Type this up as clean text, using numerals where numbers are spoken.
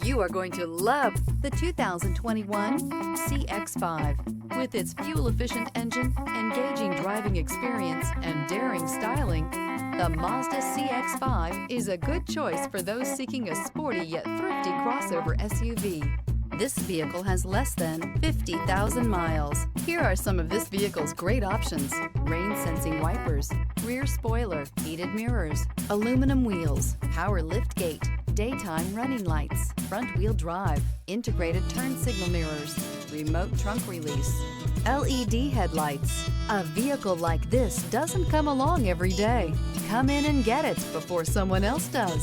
You are going to love the 2021 CX-5. With its fuel-efficient engine, engaging driving experience, and daring styling, the Mazda CX-5 is a good choice for those seeking a sporty yet thrifty crossover SUV. This vehicle has less than 50,000 miles. Here are some of this vehicle's great options: rain-sensing wipers, rear spoiler, heated mirrors, aluminum wheels, power liftgate, daytime running lights, front-wheel drive, integrated turn signal mirrors, remote trunk release, LED headlights. A vehicle like this doesn't come along every day. Come in and get it before someone else does.